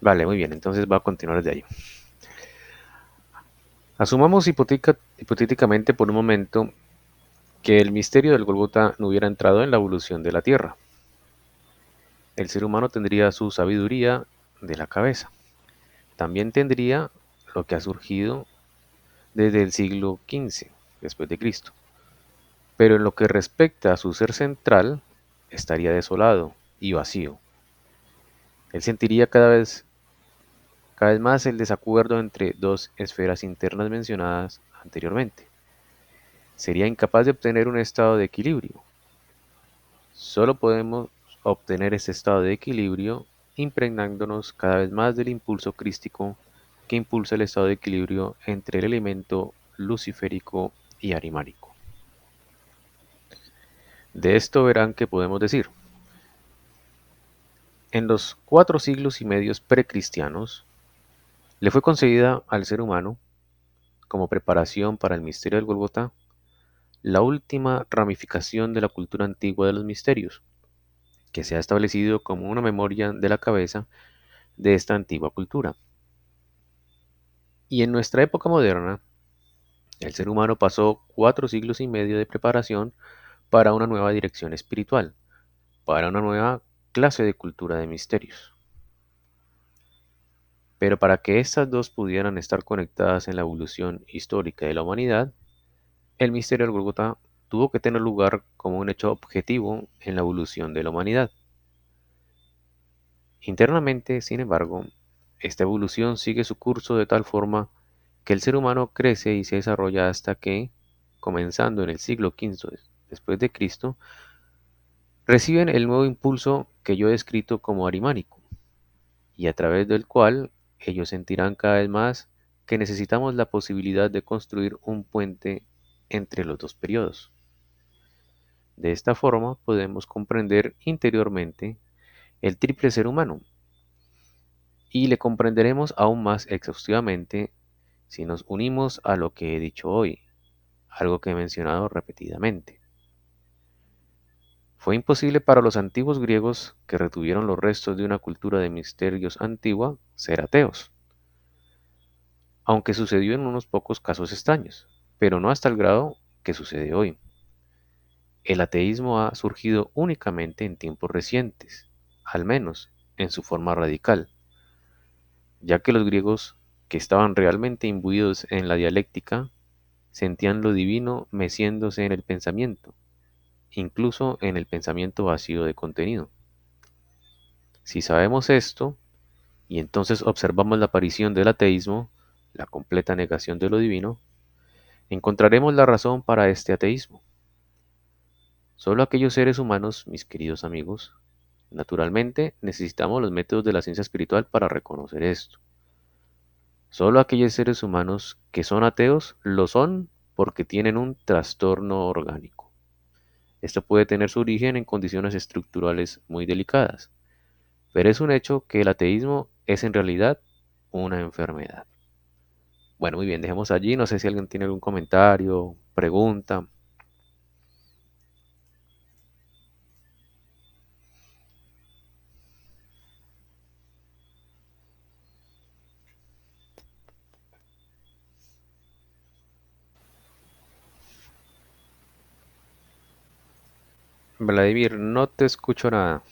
Vale, muy bien, entonces va a continuar desde ahí. Asumamos hipotéticamente por un momento que el misterio del Gólgota no hubiera entrado en la evolución de la Tierra. El ser humano tendría su sabiduría de la cabeza. También tendría lo que ha surgido desde el siglo XV después de Cristo. Pero en lo que respecta a su ser central, estaría desolado y vacío. Él sentiría cada vez más el desacuerdo entre dos esferas internas mencionadas anteriormente. Sería incapaz de obtener un estado de equilibrio. Solo podemos obtener ese estado de equilibrio impregnándonos cada vez más del impulso crístico que impulsa el estado de equilibrio entre el elemento luciférico y arimánico. De esto verán que podemos decir, en los 4 siglos y medio precristianos, le fue concedida al ser humano, como preparación para el misterio del Gólgota, la última ramificación de la cultura antigua de los misterios, que se ha establecido como una memoria de la cabeza de esta antigua cultura. Y en nuestra época moderna, el ser humano pasó 4 siglos y medio de preparación para una nueva dirección espiritual, para una nueva clase de cultura de misterios. Pero para que estas dos pudieran estar conectadas en la evolución histórica de la humanidad, el misterio del Gólgota tuvo que tener lugar como un hecho objetivo en la evolución de la humanidad. Internamente, sin embargo, esta evolución sigue su curso de tal forma que el ser humano crece y se desarrolla hasta que, comenzando en el siglo V después de Cristo, reciben el nuevo impulso que yo he descrito como arimánico, y a través del cual ellos sentirán cada vez más que necesitamos la posibilidad de construir un puente entre los dos periodos. De esta forma podemos comprender interiormente el triple ser humano y le comprenderemos aún más exhaustivamente si nos unimos a lo que he dicho hoy, algo que he mencionado repetidamente. Fue imposible para los antiguos griegos, que retuvieron los restos de una cultura de misterios antigua, ser ateos, aunque sucedió en unos pocos casos extraños, pero no hasta el grado que sucede hoy. El ateísmo ha surgido únicamente en tiempos recientes, al menos en su forma radical, ya que los griegos, que estaban realmente imbuidos en la dialéctica, sentían lo divino meciéndose en el pensamiento, incluso en el pensamiento vacío de contenido. Si sabemos esto, y entonces observamos la aparición del ateísmo, la completa negación de lo divino, encontraremos la razón para este ateísmo. Solo aquellos seres humanos, mis queridos amigos, naturalmente necesitamos los métodos de la ciencia espiritual para reconocer esto. Solo aquellos seres humanos que son ateos lo son porque tienen un trastorno orgánico. Esto puede tener su origen en condiciones estructurales muy delicadas, pero es un hecho que el ateísmo es en realidad una enfermedad. Bueno, muy bien, dejemos allí. No sé si alguien tiene algún comentario, pregunta. Vladimir, no te escucho nada.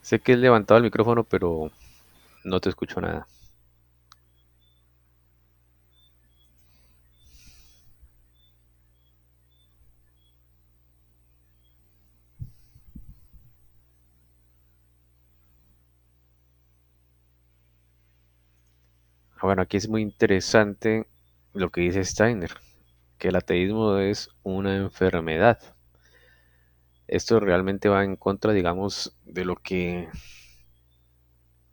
Sé que he levantado el micrófono, pero no te escucho nada. Bueno, aquí es muy interesante lo que dice Steiner, que el ateísmo es una enfermedad. Esto realmente va en contra, digamos, de lo que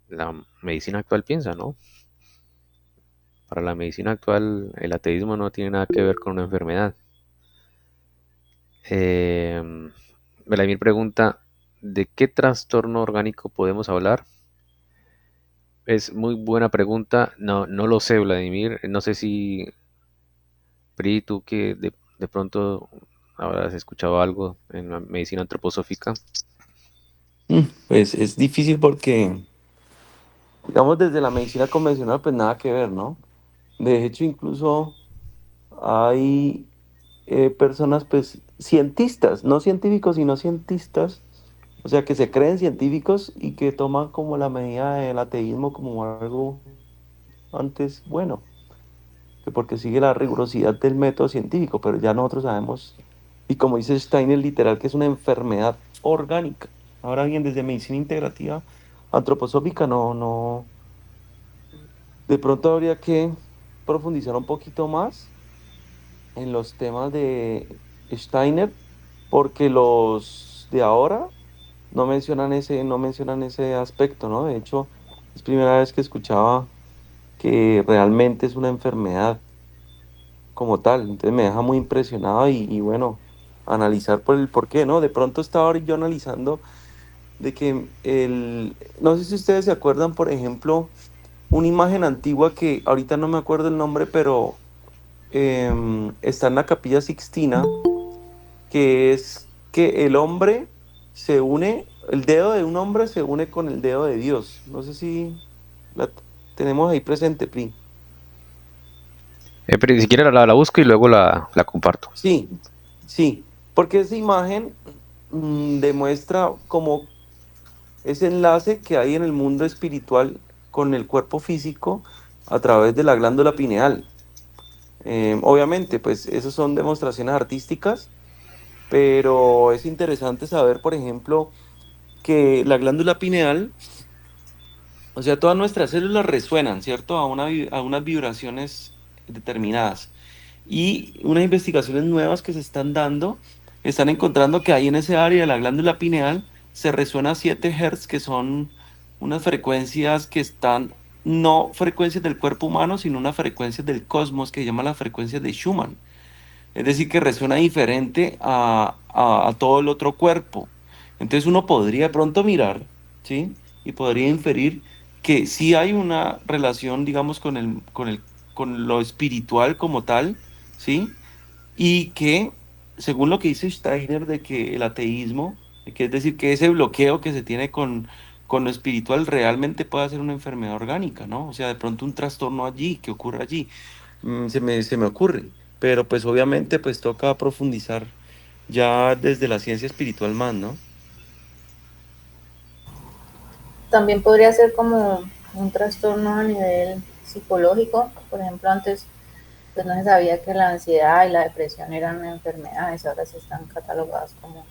la medicina actual piensa, ¿no? Para la medicina actual, el ateísmo no tiene nada que ver con una enfermedad. Eh, Vladimir pregunta, ¿de qué trastorno orgánico podemos hablar? Es muy buena pregunta. No, no lo sé, Vladimir. No sé si, Pri, tú que de pronto habrás escuchado algo en la medicina antroposófica. Pues es difícil porque Digamos, desde la medicina convencional, pues nada que ver, ¿no? De hecho, incluso hay personas, pues, cientistas, no científicos, sino cientistas, o sea, que se creen científicos y que toman como la medida del ateísmo como algo antes bueno, que porque sigue la rigurosidad del método científico, pero ya nosotros sabemos, y como dice Steiner, literal, que es una enfermedad orgánica. Ahora bien, desde medicina integrativa antroposófica, de pronto habría que profundizar un poquito más en los temas de Steiner, porque los de ahora no mencionan ese aspecto, ¿no? De hecho, es primera vez que escuchaba que realmente es una enfermedad como tal. Entonces me deja muy impresionado y bueno, analizar por el por qué, ¿no? De pronto estaba ahora yo analizando de que no sé si ustedes se acuerdan, por ejemplo, una imagen antigua que ahorita no me acuerdo el nombre, pero está en la Capilla Sixtina, que es que el hombre se une, el dedo de un hombre se une con el dedo de Dios. No sé si la tenemos ahí presente, Pri. Pero si quieres la busco y luego la comparto. Sí, sí, porque esa imagen demuestra como ese enlace que hay en el mundo espiritual con el cuerpo físico a través de la glándula pineal. Obviamente, pues esas son demostraciones artísticas, pero es interesante saber, por ejemplo, que la glándula pineal, o sea, todas nuestras células resuenan, ¿cierto? A unas vibraciones determinadas. Y unas investigaciones nuevas que se están dando, están encontrando que ahí en ese área de la glándula pineal se resuena 7 Hz, que son unas frecuencias que están, no frecuencias del cuerpo humano, sino unas frecuencias del cosmos que se llaman las frecuencias de Schumann. Es decir, que resuena diferente a todo el otro cuerpo. Entonces uno podría de pronto mirar, ¿sí? Y podría inferir que sí hay una relación, digamos, con lo espiritual como tal, ¿sí? Y que, según lo que dice Steiner, de que el ateísmo, que es decir, que ese bloqueo que se tiene con lo espiritual realmente puede ser una enfermedad orgánica, ¿no? O sea, de pronto un trastorno allí, que ocurre allí. Se me ocurre, pero pues obviamente pues toca profundizar ya desde la ciencia espiritual más, ¿no? También podría ser como un trastorno a nivel psicológico. Por ejemplo, antes pues no se sabía que la ansiedad y la depresión eran enfermedades, ahora se están catalogadas como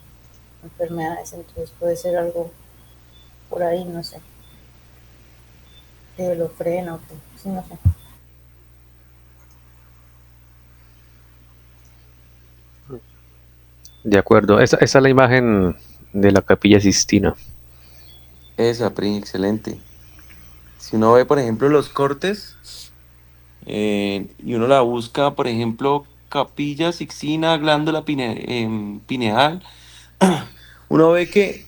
enfermedades, entonces puede ser algo por ahí, no sé, que lo frena o que, sí, no sé. De acuerdo. Esa es la imagen de la Capilla Sistina. Esa, Pri, excelente. Si uno ve, por ejemplo, los cortes y uno la busca, por ejemplo, Capilla Sixtina, glándula pineal, uno ve que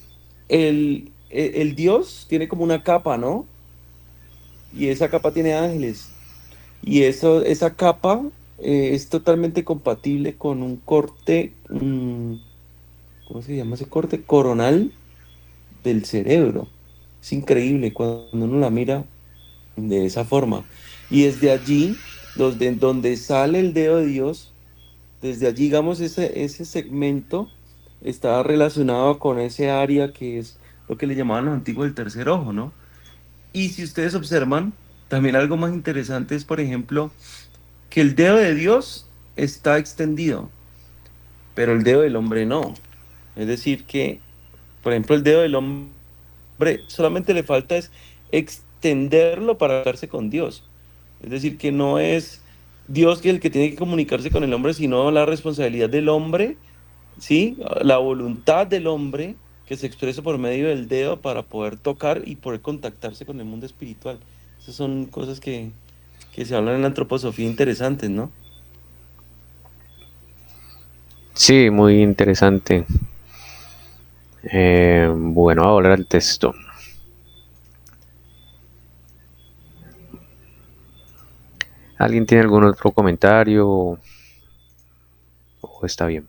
el Dios tiene como una capa, ¿no? Y esa capa tiene ángeles. Y esa capa es totalmente compatible con un corte, ¿cómo se llama ese corte? Coronal del cerebro. Es increíble cuando uno la mira de esa forma. Y desde allí, donde sale el dedo de Dios, desde allí, digamos, ese segmento está relacionado con ese área que es lo que le llamaban los antiguos el tercer ojo, ¿no? Y si ustedes observan, también algo más interesante es, por ejemplo, que el dedo de Dios está extendido, pero el dedo del hombre no. Es decir, que, por ejemplo, el dedo del hombre solamente le falta es extenderlo para darse con Dios. Es decir, que no es Dios que el que tiene que comunicarse con el hombre, sino la responsabilidad del hombre, ¿sí? La voluntad del hombre que se expresa por medio del dedo para poder tocar y poder contactarse con el mundo espiritual. Esas son cosas que se hablan en la antroposofía interesantes, ¿no? Sí, muy interesante. Bueno, ahora el texto. ¿Alguien tiene algún otro comentario o está bien?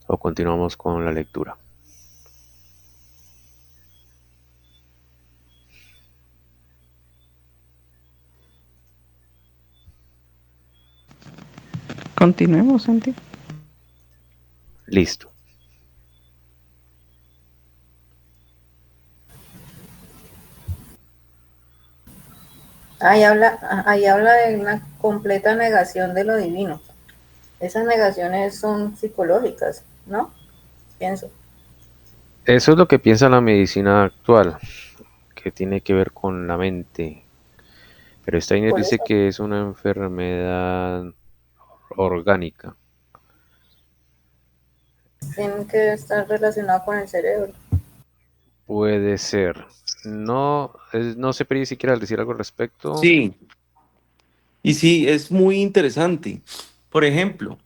O continuamos con la lectura. Continuemos, Santi. Listo. Ahí habla de una completa negación de lo divino. Esas negaciones son psicológicas, ¿no? Pienso. Eso es lo que piensa la medicina actual, que tiene que ver con la mente. Pero Steiner Por dice eso que es una enfermedad orgánica. tienen que estar relacionados con el cerebro. Puede ser. No, no sé, Pri, si quieres decir algo al respecto. Sí, y sí, es muy interesante. Por ejemplo,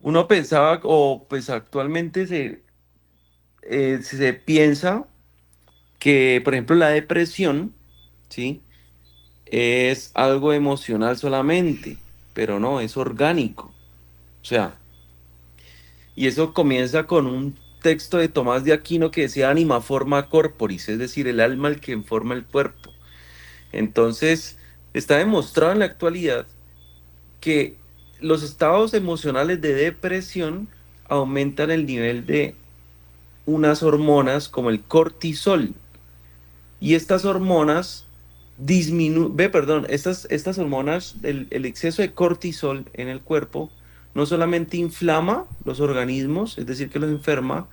uno pensaba, o pues actualmente se piensa que, por ejemplo, la depresión, ¿sí? Es algo emocional solamente, pero no, es orgánico. O sea, y eso comienza con un texto de Tomás de Aquino que decía anima forma corporis, es decir, el alma el que forma el cuerpo. Entonces, está demostrado en la actualidad que los estados emocionales de depresión aumentan el nivel de unas hormonas como el cortisol. Y estas hormonas estas hormonas, el exceso de cortisol en el cuerpo no solamente inflama los organismos, es decir, que los enferma,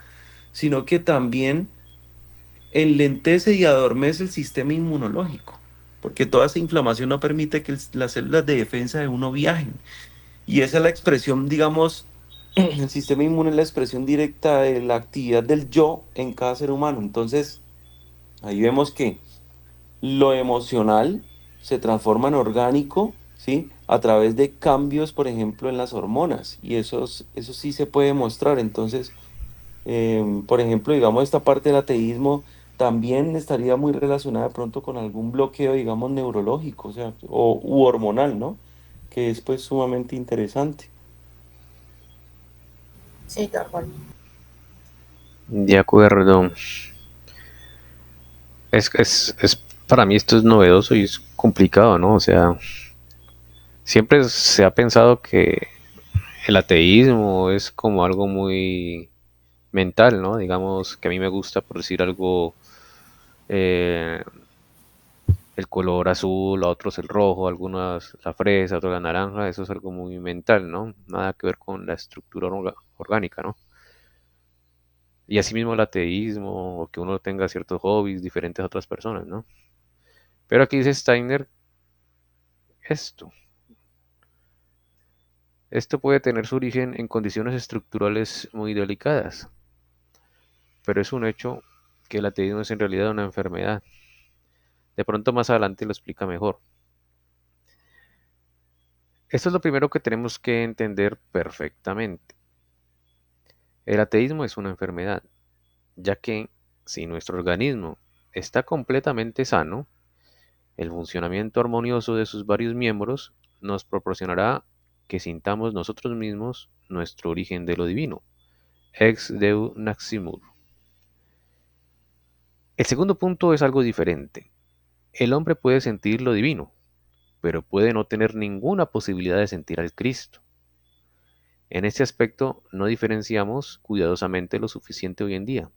sino que también enlentece y adormece el sistema inmunológico, porque toda esa inflamación no permite que las células de defensa de uno viajen. Y esa es la expresión, digamos, el sistema inmune es la expresión directa de la actividad del yo en cada ser humano. Entonces, ahí vemos que lo emocional se transforma en orgánico, ¿sí? A través de cambios, por ejemplo, en las hormonas. Y eso sí se puede mostrar. Entonces, por ejemplo, digamos, esta parte del ateísmo también estaría muy relacionada de pronto con algún bloqueo, digamos, neurológico, o sea, u hormonal, ¿no? Que es pues sumamente interesante. Sí, tal cual. De acuerdo. Para mí esto es novedoso y es complicado, ¿no? O sea, siempre se ha pensado que el ateísmo es como algo muy mental, ¿no? Digamos que a mí me gusta, por decir algo, eh, el color azul, a otros el rojo, algunas la fresa, otros la naranja, eso es algo muy mental, ¿no? Nada que ver con la estructura orgánica, ¿no? Y asimismo el ateísmo, o que uno tenga ciertos hobbies diferentes a otras personas, ¿no? Pero aquí dice Steiner esto. Esto puede tener su origen en condiciones estructurales muy delicadas, pero es un hecho que el ateísmo es en realidad una enfermedad. De pronto más adelante lo explica mejor. Esto es lo primero que tenemos que entender perfectamente. El ateísmo es una enfermedad, ya que si nuestro organismo está completamente sano, el funcionamiento armonioso de sus varios miembros nos proporcionará que sintamos nosotros mismos nuestro origen de lo divino, ex deu naximur. El segundo punto es algo diferente. El hombre puede sentir lo divino, pero puede no tener ninguna posibilidad de sentir al Cristo. En este aspecto no diferenciamos cuidadosamente lo suficiente hoy en día.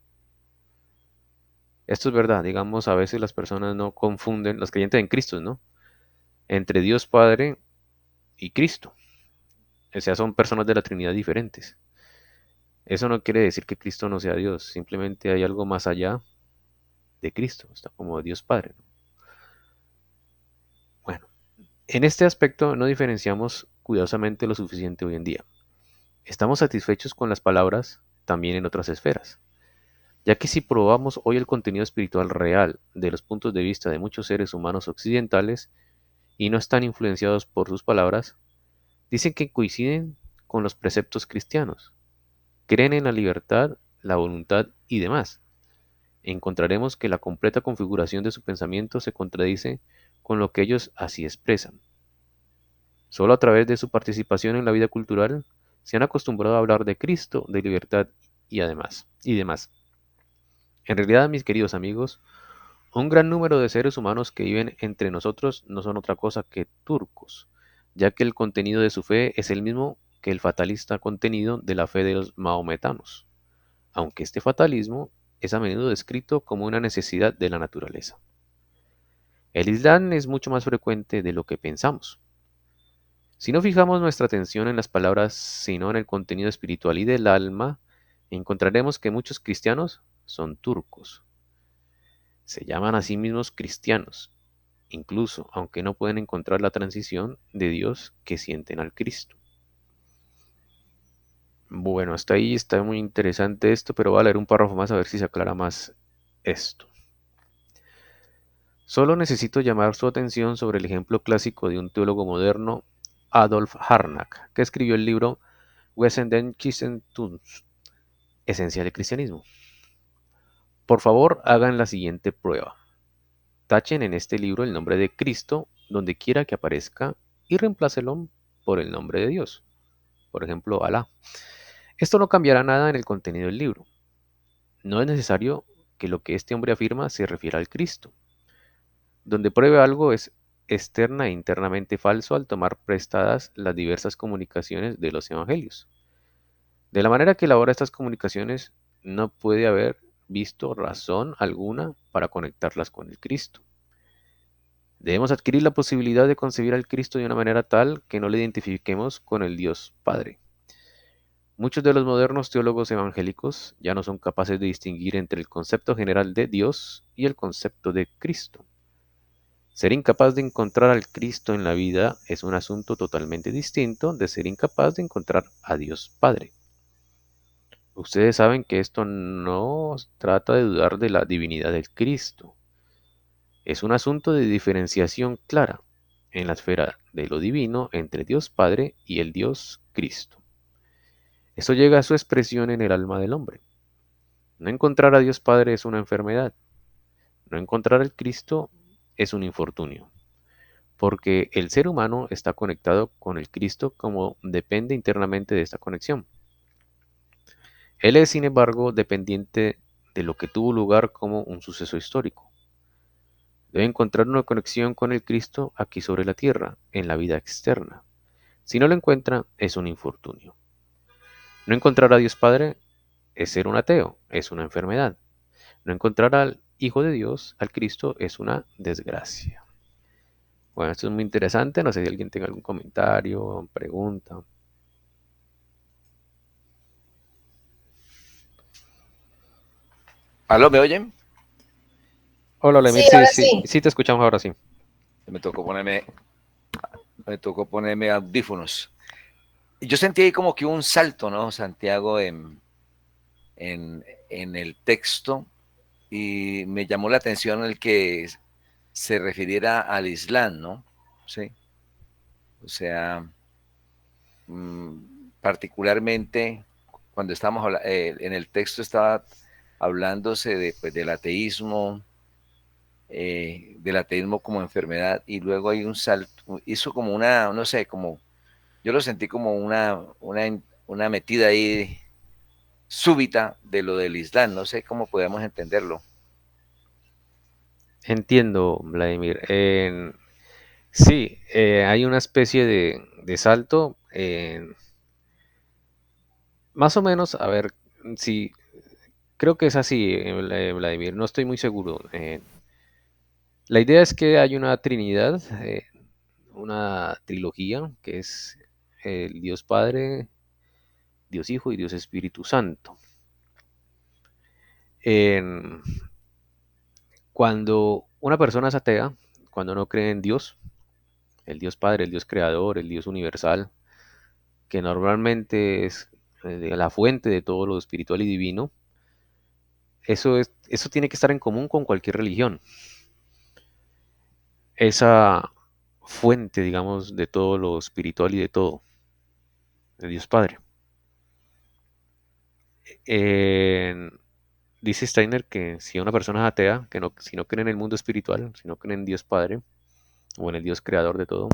Esto es verdad, digamos, a veces las personas no confunden, los creyentes en Cristo, ¿no? Entre Dios Padre y Cristo. O sea, son personas de la Trinidad diferentes. Eso no quiere decir que Cristo no sea Dios, simplemente hay algo más allá de Cristo, está como Dios Padre, ¿no? Bueno, en este aspecto no diferenciamos cuidadosamente lo suficiente hoy en día. Estamos satisfechos con las palabras también en otras esferas, ya que si probamos hoy el contenido espiritual real de los puntos de vista de muchos seres humanos occidentales y no están influenciados por sus palabras, dicen que coinciden con los preceptos cristianos, creen en la libertad, la voluntad y demás. Encontraremos que la completa configuración de su pensamiento se contradice con lo que ellos así expresan. Solo a través de su participación en la vida cultural se han acostumbrado a hablar de Cristo, de libertad y demás. En realidad, mis queridos amigos, un gran número de seres humanos que viven entre nosotros no son otra cosa que turcos, ya que el contenido de su fe es el mismo que el fatalista contenido de la fe de los maometanos, aunque este fatalismo es a menudo descrito como una necesidad de la naturaleza. El Islam es mucho más frecuente de lo que pensamos. Si no fijamos nuestra atención en las palabras, sino en el contenido espiritual y del alma, encontraremos que muchos cristianos son turcos. Se llaman a sí mismos cristianos, incluso aunque no pueden encontrar la transición de Dios que sienten al Cristo. Bueno, hasta ahí está muy interesante esto, pero voy a leer un párrafo más a ver si se aclara más esto. Solo necesito llamar su atención sobre el ejemplo clásico de un teólogo moderno, Adolf Harnack, que escribió el libro Wesen den Christentums, Esencia del Cristianismo. Por favor, hagan la siguiente prueba. Tachen en este libro el nombre de Cristo donde quiera que aparezca y reemplácelo por el nombre de Dios. Por ejemplo, Alá. Esto no cambiará nada en el contenido del libro. No es necesario que lo que este hombre afirma se refiera al Cristo. Donde pruebe algo es externa e internamente falso al tomar prestadas las diversas comunicaciones de los evangelios. De la manera que elabora estas comunicaciones, no puede haber visto razón alguna para conectarlas con el Cristo. Debemos adquirir la posibilidad de concebir al Cristo de una manera tal que no le identifiquemos con el Dios Padre. Muchos de los modernos teólogos evangélicos ya no son capaces de distinguir entre el concepto general de Dios y el concepto de Cristo. Ser incapaz de encontrar al Cristo en la vida es un asunto totalmente distinto de ser incapaz de encontrar a Dios Padre. Ustedes saben que esto no trata de dudar de la divinidad del Cristo. Es un asunto de diferenciación clara en la esfera de lo divino entre Dios Padre y el Dios Cristo. Esto llega a su expresión en el alma del hombre. No encontrar a Dios Padre es una enfermedad. No encontrar al Cristo es un infortunio, porque el ser humano está conectado con el Cristo como depende internamente de esta conexión. Él es, sin embargo, dependiente de lo que tuvo lugar como un suceso histórico. Debe encontrar una conexión con el Cristo aquí sobre la tierra, en la vida externa. Si no lo encuentra, es un infortunio. No encontrar a Dios Padre es ser un ateo, es una enfermedad. No encontrar al Hijo de Dios, al Cristo, es una desgracia. Bueno, esto es muy interesante. No sé si alguien tenga algún comentario, pregunta. ¿Aló, me oyen? Hola, Sí, Lemir. Sí, ahora sí, sí. sí te escuchamos ahora sí. Me tocó ponerme, me tocó ponerme audífonos. Yo sentí ahí como que un salto, ¿no, Santiago, en el texto y me llamó la atención el que se refiriera al Islam, ¿no? Sí. O sea, particularmente cuando estamos en el texto estaba hablándose de, pues, del ateísmo como enfermedad y luego hay un salto, hizo como una, no sé, como, yo lo sentí como una metida ahí súbita de lo del Islam, no sé cómo podemos entenderlo. Entiendo, Vladimir. Sí, hay una especie de salto. Más o menos, a ver, sí, creo que es así, Vladimir. No estoy muy seguro. La idea es que hay una trinidad, una trilogía, que es el Dios Padre, Dios Hijo y Dios Espíritu Santo. En- Cuando una persona es atea, cuando no cree en Dios, el Dios Padre, el Dios Creador, el Dios Universal, que normalmente es la fuente de todo lo espiritual y divino, eso tiene que estar en común con cualquier religión. Esa fuente, digamos, de todo lo espiritual y de todo, de Dios Padre. En- Dice Steiner que si una persona es atea, que no, si no cree en el mundo espiritual, si no cree en Dios Padre, o en el Dios creador de todo,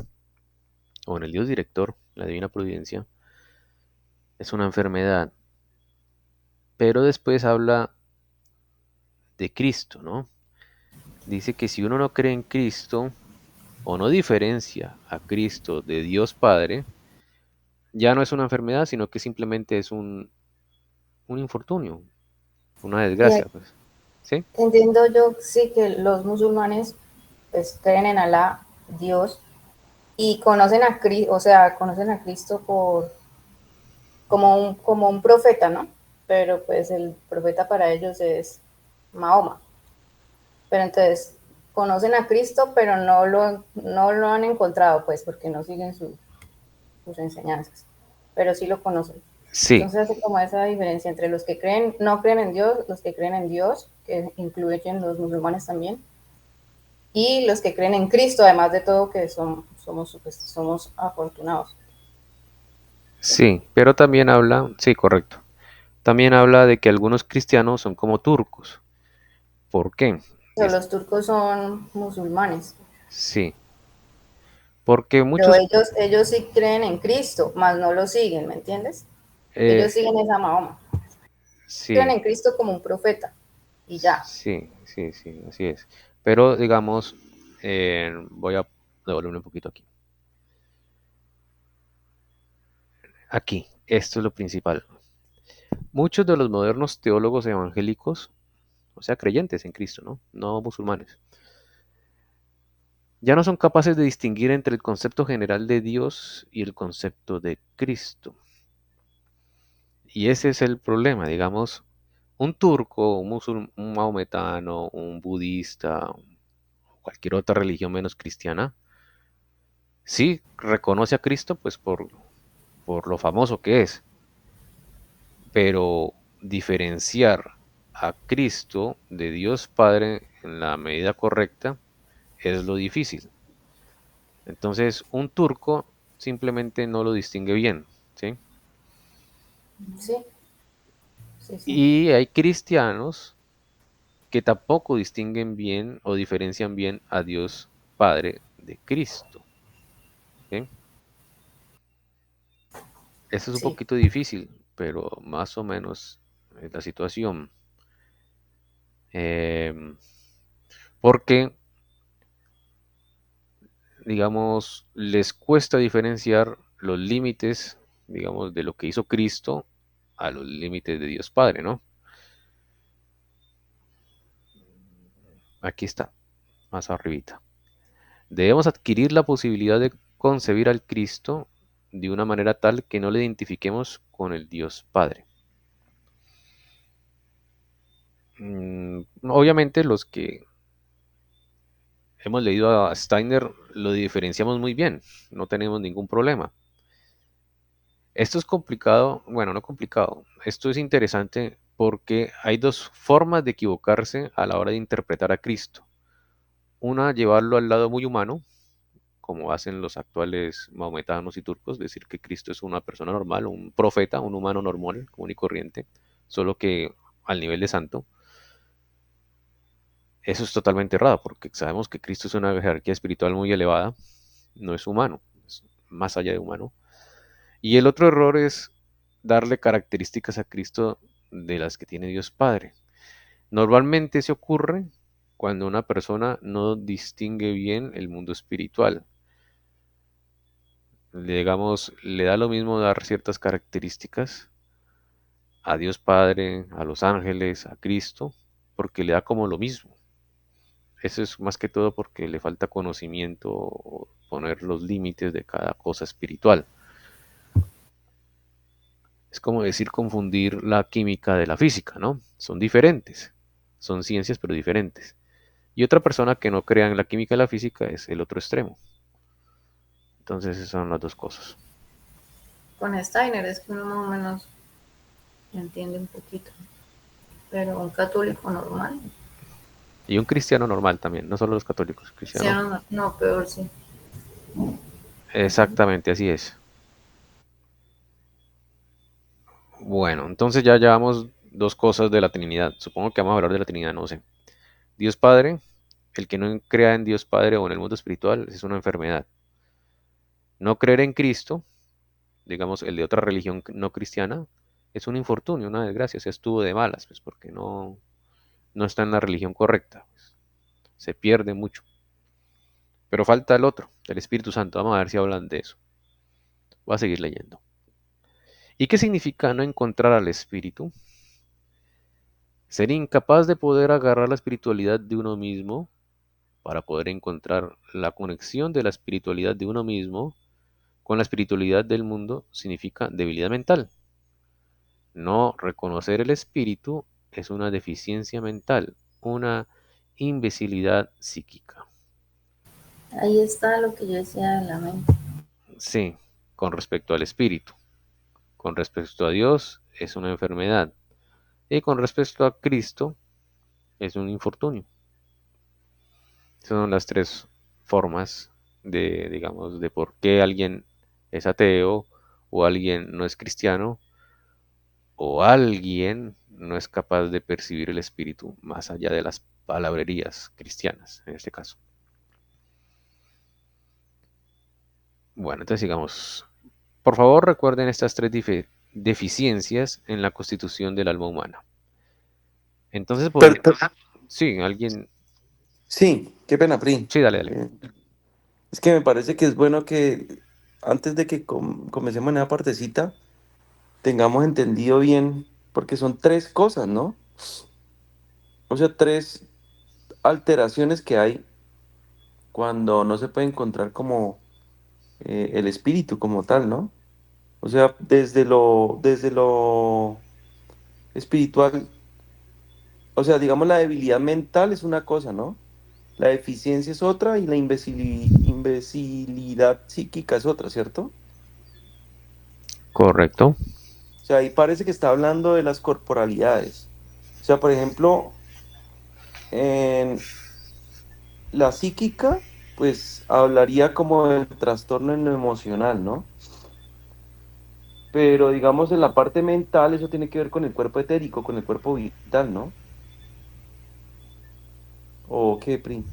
o en el Dios director, la divina providencia, es una enfermedad. Pero después habla de Cristo, ¿no? Dice que si uno no cree en Cristo, o no diferencia a Cristo de Dios Padre, ya no es una enfermedad, sino que simplemente es un infortunio, una Y desgracia, pues. ¿Sí? entiendo yo sí que los musulmanes pues creen en Alá, Dios, y conocen a Cristo, o sea, conocen a Cristo como un profeta, ¿no? Pero pues el profeta para ellos es Mahoma. Pero entonces conocen a Cristo, pero no lo han encontrado, pues, porque no siguen sus enseñanzas, pero sí lo conocen. Sí, Entonces hace como esa diferencia entre los que creen, no creen en Dios, los que creen en Dios, que incluyen los musulmanes también, y los que creen en Cristo, además de todo, que somos afortunados. sí, pero también habla, sí, correcto. También habla de que algunos cristianos son como turcos. ¿Por qué? Pero los turcos son musulmanes, Sí, porque pero muchos, ellos sí creen en Cristo, más no lo siguen, ¿me entiendes? eh, Ellos siguen esa Mahoma. Creen sí, en Cristo como un profeta y ya. sí, sí, sí, así es. Pero digamos, voy a devolverme un poquito aquí. Aquí, esto es lo principal. Muchos de los modernos teólogos evangélicos, o sea, creyentes en Cristo, ¿no? No musulmanes, ya no son capaces de distinguir entre el concepto general de Dios y el concepto de Cristo. Y ese es el problema, digamos, un turco, un maometano, un budista, cualquier otra religión menos cristiana, sí reconoce a Cristo pues por lo famoso que es, pero diferenciar a Cristo de Dios Padre en la medida correcta es lo difícil. Entonces, un turco simplemente no lo distingue bien, ¿sí? Sí, sí, sí. Y hay cristianos que tampoco distinguen bien o diferencian bien a Dios Padre de Cristo, ¿sí? Eso es un Sí, poquito difícil, pero más o menos es la situación. Em, Porque, digamos, les cuesta diferenciar los límites, digamos, de lo que hizo Cristo a los límites de Dios Padre, ¿no? Aquí está, más arribita. Debemos adquirir la posibilidad de concebir al Cristo de una manera tal que no le identifiquemos con el Dios Padre. Obviamente los que hemos leído a Steiner lo diferenciamos muy bien, no tenemos ningún problema. Esto es complicado, bueno, no complicado, esto es interesante porque hay dos formas de equivocarse a la hora de interpretar a Cristo. Una, llevarlo al lado muy humano, como hacen los actuales maometanos y turcos, decir que Cristo es una persona normal, un profeta, un humano normal, común y corriente, solo que al nivel de santo. Eso es totalmente errado, porque sabemos que Cristo es una jerarquía espiritual muy elevada, no es humano, es más allá de humano. Y el otro error es darle características a Cristo de las que tiene Dios Padre. Normalmente se ocurre cuando una persona no distingue bien el mundo espiritual. Digamos, le da lo mismo dar ciertas características a Dios Padre, a los ángeles, a Cristo, porque le da como lo mismo. Eso es más que todo porque le falta conocimiento o poner los límites de cada cosa espiritual. Es como decir confundir la química de la física, ¿no? Son diferentes, son ciencias pero diferentes. Y otra persona que no crea en la química y la física es el otro extremo. Entonces esas son las dos cosas. con Steiner es que uno más o menos entiende un poquito, pero un católico normal, Y un cristiano normal también, no solo los católicos, cristiano. cristiano no, peor sí. Exactamente, así es. Bueno, entonces ya llevamos dos cosas de la Trinidad. Supongo que vamos a hablar de la Trinidad, no sé. Dios Padre, el que no crea en Dios Padre o en el mundo espiritual es una enfermedad. No creer en Cristo, digamos el de otra religión no cristiana, es un infortunio, una desgracia, se estuvo de malas, pues porque no está en la religión correcta, pues, se pierde mucho. Pero falta el otro, el Espíritu Santo. Vamos a ver si hablan de eso. Voy a seguir leyendo. ¿Y qué significa no encontrar al Espíritu? Ser incapaz de poder agarrar la espiritualidad de uno mismo para poder encontrar la conexión de la espiritualidad de uno mismo con la espiritualidad del mundo significa debilidad mental. No reconocer el espíritu es una deficiencia mental, una imbecilidad psíquica. Ahí está lo que yo decía de la mente. Sí, con respecto al espíritu. Con respecto a Dios es una enfermedad. Y con respecto a Cristo es un infortunio. Esas son las tres formas de, digamos, de por qué alguien es ateo o alguien no es cristiano o alguien no es capaz de percibir el espíritu más allá de las palabrerías cristianas, en este caso. Bueno, entonces sigamos. Por favor, recuerden estas tres deficiencias en la constitución del alma humana. Entonces, Per- per- sí, alguien, sí, qué pena, Pri. sí, dale, dale. Eh, es que me parece que es bueno que antes de que comencemos en esa partecita, tengamos entendido bien, porque son tres cosas, ¿no? O sea, tres alteraciones que hay cuando no se puede encontrar como el espíritu como tal, ¿no? O sea, desde lo espiritual, o sea, digamos la debilidad mental es una cosa, ¿no? La deficiencia es otra y la imbecilidad psíquica es otra, ¿cierto? Correcto. O sea, ahí parece que está hablando de las corporalidades. O sea, por ejemplo, en la psíquica, pues hablaría como del trastorno en lo emocional, ¿no? Pero digamos en la parte mental, eso tiene que ver con el cuerpo etérico, con el cuerpo vital, ¿no? ¿O qué, Pri?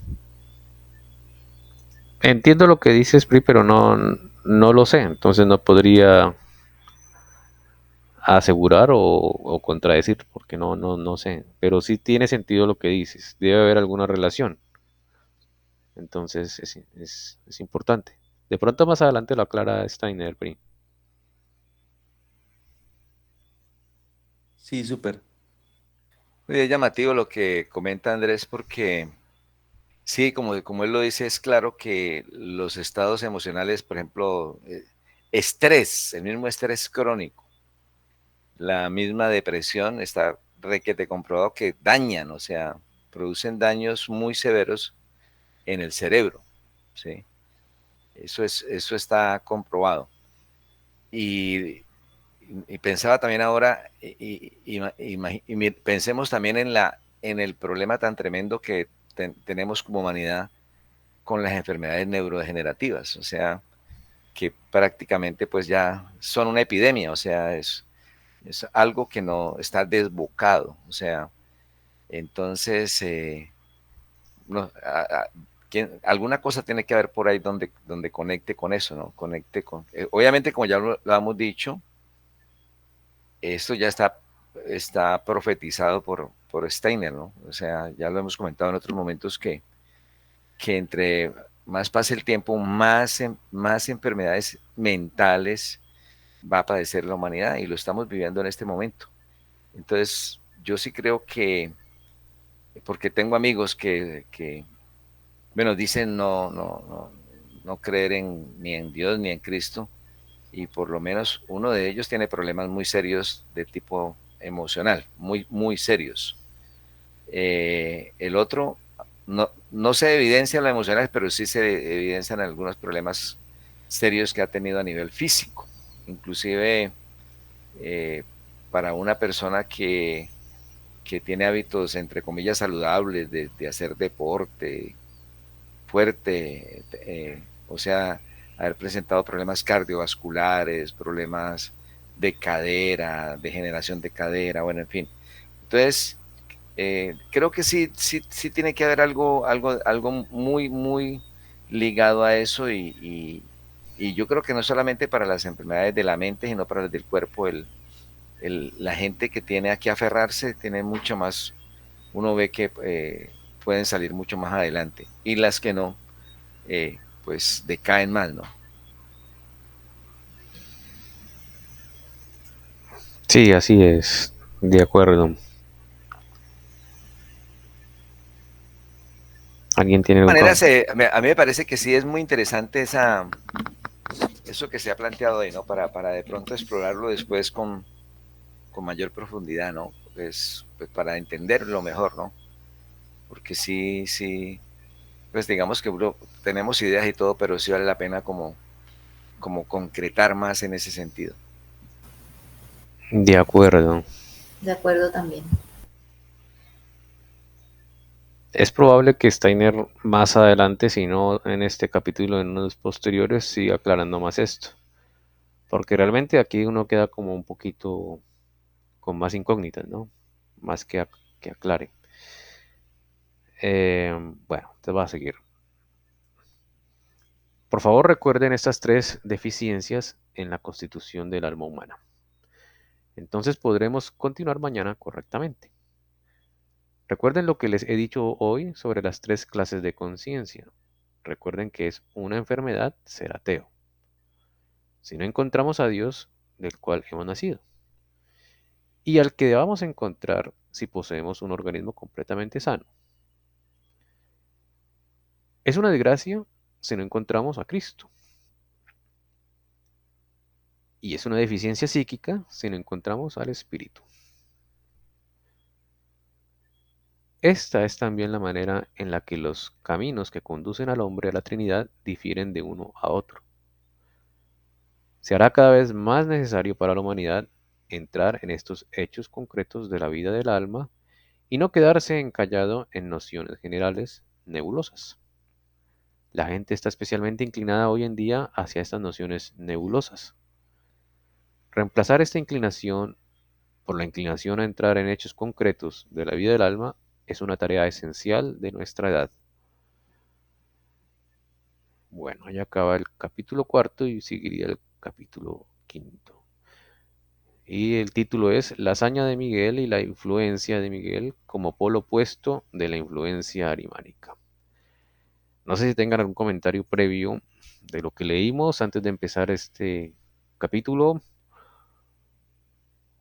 Entiendo lo que dices, Pri, pero no lo sé, entonces no podría asegurar o contradecir, porque no sé, pero sí tiene sentido lo que dices, debe haber alguna relación, entonces es importante. De pronto más adelante lo aclara Steiner, Pri. Sí, súper. Muy llamativo lo que comenta Andrés, porque sí, como él lo dice, es claro que los estados emocionales, por ejemplo, estrés, el mismo estrés crónico, la misma depresión, está requete comprobado que dañan, o sea, producen daños muy severos en el cerebro, ¿sí? Eso está comprobado. Y, y pensaba también ahora, pensemos también en el problema tan tremendo que tenemos como humanidad con las enfermedades neurodegenerativas, o sea, que prácticamente pues ya son una epidemia, o sea, es algo que no está desbocado, o sea, entonces, no, alguna cosa tiene que haber por ahí donde conecte con eso, ¿no? Conecte con, obviamente, como ya lo hemos dicho, esto ya está profetizado por Steiner, ¿no? O sea, ya lo hemos comentado en otros momentos que entre más pase el tiempo, más enfermedades mentales va a padecer la humanidad y lo estamos viviendo en este momento. Entonces, yo sí creo que, porque tengo amigos que bueno, dicen no creer ni en Dios ni en Cristo, y por lo menos uno de ellos tiene problemas muy serios de tipo emocional, muy serios. El otro no se evidencia la emocional, pero sí se evidencian algunos problemas serios que ha tenido a nivel físico. Inclusive eh, para una persona que tiene hábitos, entre comillas, saludables de hacer deporte fuerte, o sea, haber presentado problemas cardiovasculares, problemas de cadera, degeneración de cadera, bueno, en fin. Entonces, creo que sí tiene que haber algo muy ligado a eso y yo creo que no solamente para las enfermedades de la mente, sino para las del cuerpo, la gente que tiene a que aferrarse tiene mucho más, uno ve que pueden salir mucho más adelante y las que no, pues decaen más, ¿no? Sí, así es, de acuerdo. ¿Alguien tiene algún Manera comentario? a mí me parece que sí es muy interesante eso que se ha planteado ahí, ¿no? Para de pronto explorarlo después con mayor profundidad, ¿no? Pues para entenderlo mejor, ¿no? Porque sí, pues digamos que bro, tenemos ideas y todo, pero sí vale la pena como concretar más en ese sentido. De acuerdo. De acuerdo también. Es probable que Steiner más adelante, si no en este capítulo, en unos posteriores, siga aclarando más esto. Porque realmente aquí uno queda como un poquito con más incógnitas, ¿no? Más que aclare. Bueno, te va a seguir. Por favor, recuerden estas tres deficiencias en la constitución del alma humana. Entonces podremos continuar mañana correctamente. Recuerden lo que les he dicho hoy sobre las tres clases de conciencia. Recuerden que es una enfermedad ser ateo. Si no encontramos a Dios, del cual hemos nacido, y al que debamos encontrar si poseemos un organismo completamente sano. Es una desgracia si no encontramos a Cristo, y es una deficiencia psíquica si no encontramos al Espíritu. Esta es también la manera en la que los caminos que conducen al hombre a la Trinidad difieren de uno a otro. Se hará cada vez más necesario para la humanidad entrar en estos hechos concretos de la vida del alma y no quedarse encallado en nociones generales nebulosas. La gente está especialmente inclinada hoy en día hacia estas nociones nebulosas. Reemplazar esta inclinación por la inclinación a entrar en hechos concretos de la vida del alma es una tarea esencial de nuestra edad. Bueno, ahí acaba el capítulo cuarto y seguiría el capítulo quinto. Y el título es La hazaña de Miguel y la influencia de Miguel como polo opuesto de la influencia arimánica. No sé si tengan algún comentario previo de lo que leímos antes de empezar este capítulo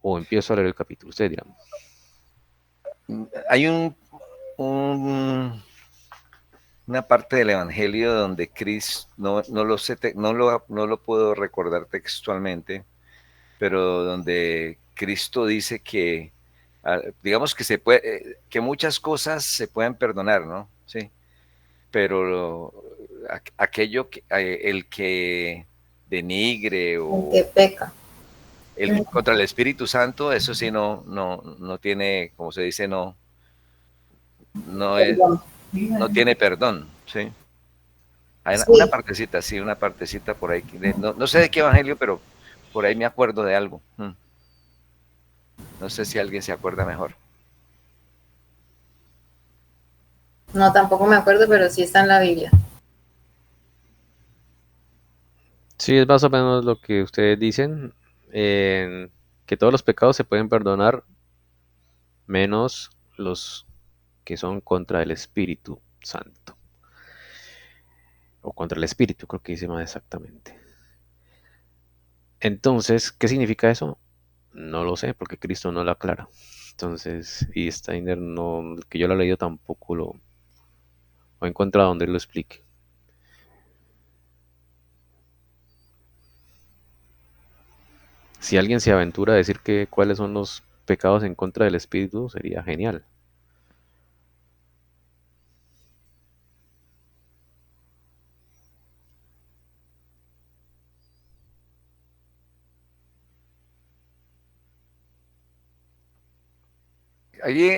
o empiezo a leer el capítulo. Ustedes dirán. Hay una parte del Evangelio donde Cristo, no lo puedo recordar textualmente, pero donde Cristo dice que, digamos que que muchas cosas se pueden perdonar, ¿no? Sí, pero aquello el que denigre El que o peca. contra el Espíritu Santo, eso sí no tiene, como se dice, no es, Perdón. no tiene perdón, ¿sí? Hay una Sí, partecita, sí, una partecita por ahí. No sé de qué evangelio, pero por ahí me acuerdo de algo. No sé si alguien se acuerda mejor. no, tampoco me acuerdo, pero sí está en la Biblia. Sí, es más o menos lo que ustedes dicen, que todos los pecados se pueden perdonar menos los que son contra el Espíritu Santo. O contra el Espíritu, creo que dice más exactamente. Entonces, ¿qué significa eso? No lo sé, porque Cristo no lo aclara. Entonces, y Steiner no, que yo lo he leído tampoco lo he encontrado donde él lo explique. Si alguien se aventura a decir que cuáles son los pecados en contra del Espíritu, sería genial. Allí,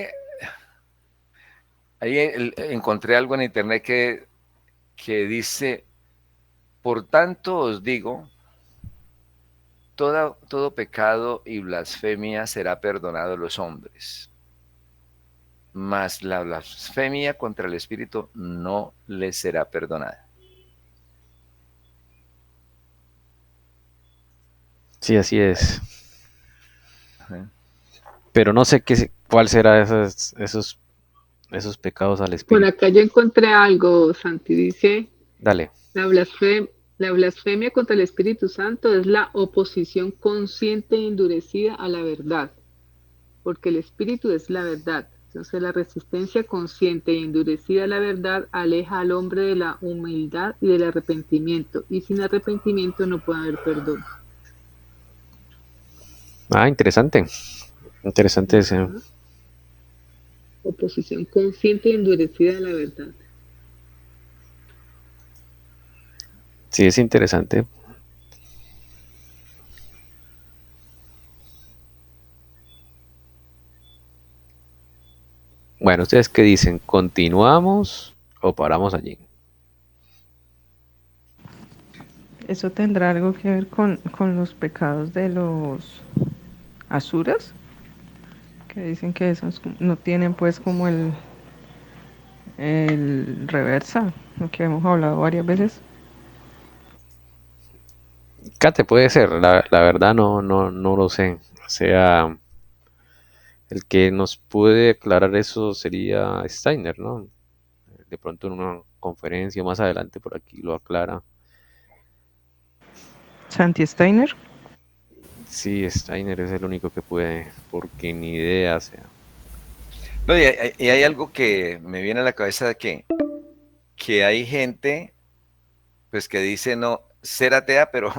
encontré algo en internet que dice, por tanto os digo, todo pecado y blasfemia será perdonado a los hombres, mas la blasfemia contra el Espíritu no les será perdonada. Sí, así es. Ajá. Pero no sé cuál será esos pecados al Por Espíritu. acá yo encontré algo, Santi dice Dale. La blasfemia contra el Espíritu Santo es la oposición consciente e endurecida a la verdad, porque el Espíritu es la verdad. Entonces la resistencia consciente y endurecida a la verdad aleja al hombre de la humildad y del arrepentimiento, y sin arrepentimiento no puede haber perdón. Ah, interesante. Interesante ese. Ajá. Oposición consciente y endurecida a la verdad. Sí, es interesante. Bueno, ¿ustedes qué dicen? ¿Continuamos o paramos allí? ¿Eso tendrá algo que ver con los pecados de los asuras? Que dicen que esos no tienen pues como el reversa, lo que hemos hablado varias veces. Kate, puede ser, la verdad no lo sé. O sea, el que nos puede aclarar eso sería Steiner, ¿no? De pronto en una conferencia más adelante por aquí lo aclara. Santi Steiner. Sí, Steiner es el único que puede, porque ni idea, o sea. No, y hay algo que me viene a la cabeza de que hay gente pues que dice no ser atea, pero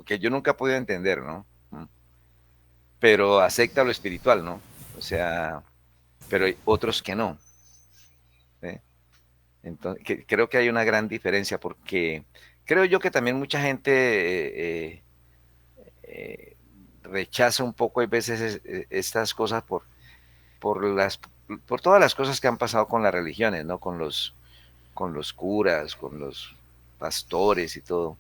que yo nunca he podido entender, ¿no? Pero acepta lo espiritual, ¿no? O sea, pero hay otros que no. ¿Sí? Entonces, creo que hay una gran diferencia porque creo yo que también mucha gente rechaza un poco a veces estas cosas por las por todas las cosas que han pasado con las religiones, ¿no? Con los curas, con los pastores y todo.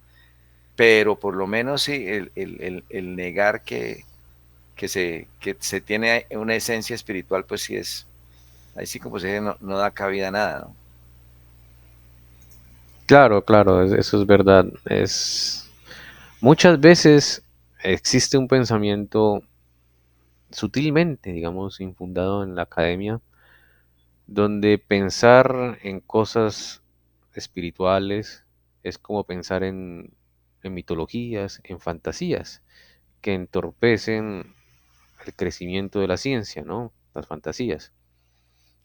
Pero por lo menos sí, el negar que se tiene una esencia espiritual, pues sí es, ahí sí como se dice, no da cabida a nada, ¿no? Claro, claro, eso es verdad. Es muchas veces existe un pensamiento sutilmente, digamos, infundado en la academia, donde pensar en cosas espirituales es como pensar en mitologías, en fantasías, que entorpecen el crecimiento de la ciencia, ¿no? Las fantasías.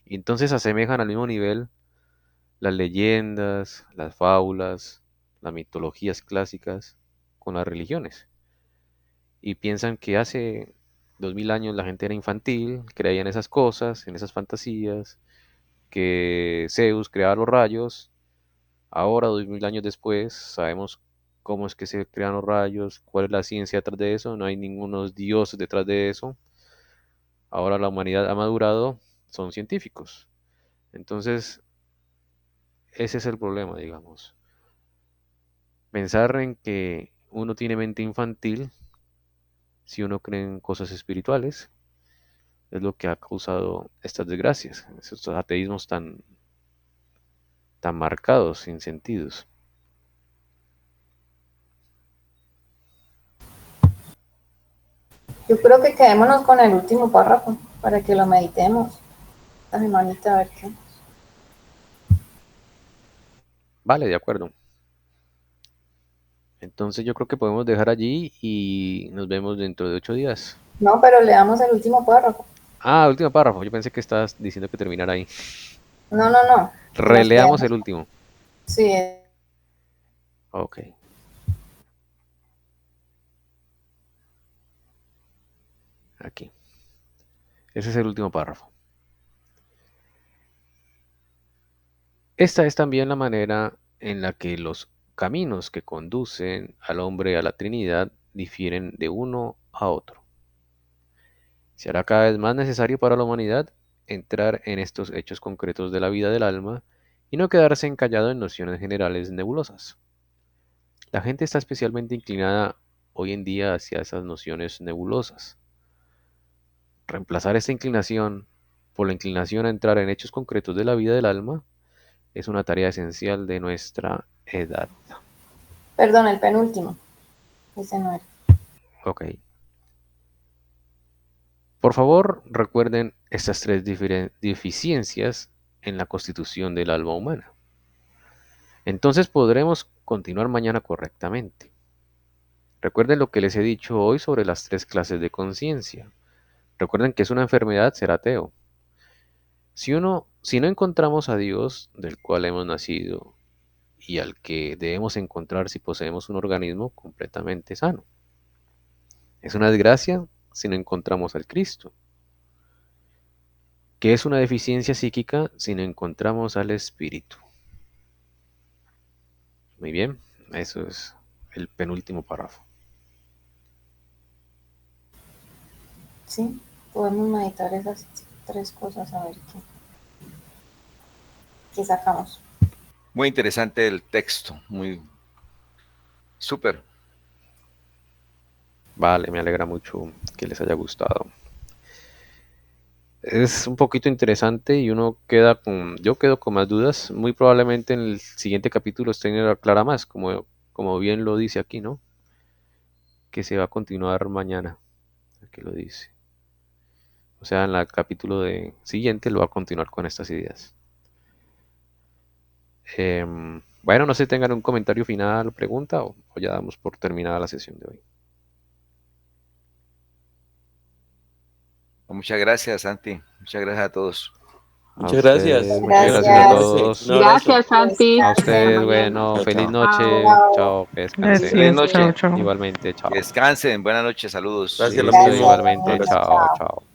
Y entonces asemejan al mismo nivel las leyendas, las fábulas, las mitologías clásicas con las religiones. Y piensan que hace 2000 años la gente era infantil, creía en esas cosas, en esas fantasías, que Zeus creaba los rayos. Ahora, 2000 años después, sabemos cómo es que se crean los rayos, cuál es la ciencia detrás de eso, no hay ningunos dioses detrás de eso. Ahora la humanidad ha madurado, son científicos. Entonces, ese es el problema, digamos. Pensar en que uno tiene mente infantil si uno cree en cosas espirituales es lo que ha causado estas desgracias, estos ateísmos tan marcados, sin sentidos. Yo creo que quedémonos con el último párrafo para que lo meditemos. La semanita a ver qué. Vale, de acuerdo. Entonces yo creo que podemos dejar allí y nos vemos dentro de 8 días. No, pero leamos el último párrafo. Ah, último párrafo. Yo pensé que estabas diciendo que terminara ahí. No. Que nos Releamos quedemos. el último. Sí, Ok. Aquí. Ese es el último párrafo. Esta es también la manera en la que los caminos que conducen al hombre a la Trinidad difieren de uno a otro. Se hará cada vez más necesario para la humanidad entrar en estos hechos concretos de la vida del alma y no quedarse encallado en nociones generales nebulosas. La gente está especialmente inclinada hoy en día hacia esas nociones nebulosas. Reemplazar esta inclinación por la inclinación a entrar en hechos concretos de la vida del alma es una tarea esencial de nuestra edad. perdón, el penúltimo. Ese no era. Ok. Por favor, recuerden estas tres deficiencias en la constitución del alma humana. Entonces podremos continuar mañana correctamente. Recuerden lo que les he dicho hoy sobre las 3 clases de conciencia. Recuerden que es una enfermedad ser ateo. Si no encontramos a Dios, del cual hemos nacido, y al que debemos encontrar si poseemos un organismo completamente sano. Es una desgracia si no encontramos al Cristo. ¿Qué es una deficiencia psíquica si no encontramos al Espíritu? Muy bien, eso es el penúltimo párrafo. Sí, podemos meditar esas 3 cosas a ver qué sacamos. Muy interesante el texto, muy súper. Vale, me alegra mucho que les haya gustado. Es un poquito interesante y yo quedo con más dudas. Muy probablemente en el siguiente capítulo Steiner aclara más, como bien lo dice aquí, ¿no? Que se va a continuar mañana, aquí lo dice. O sea, en el capítulo siguiente lo va a continuar con estas ideas. Bueno, no sé si tengan un comentario final o pregunta o ya damos por terminada la sesión de hoy. Muchas gracias, Santi. Muchas gracias a todos. Muchas gracias. Muchas gracias a Gracias. todos. Un abrazo. Gracias, Santi. A Hasta ustedes, mañana. bueno, Chao, feliz chao. noche. Chao. Chao, que descansen. Feliz Gracias, noche. chao, chao. Igualmente, chao. Que descansen. Buenas noches. Saludos. Gracias, lo Listo, mismo. igualmente, Abrazo. chao, chao.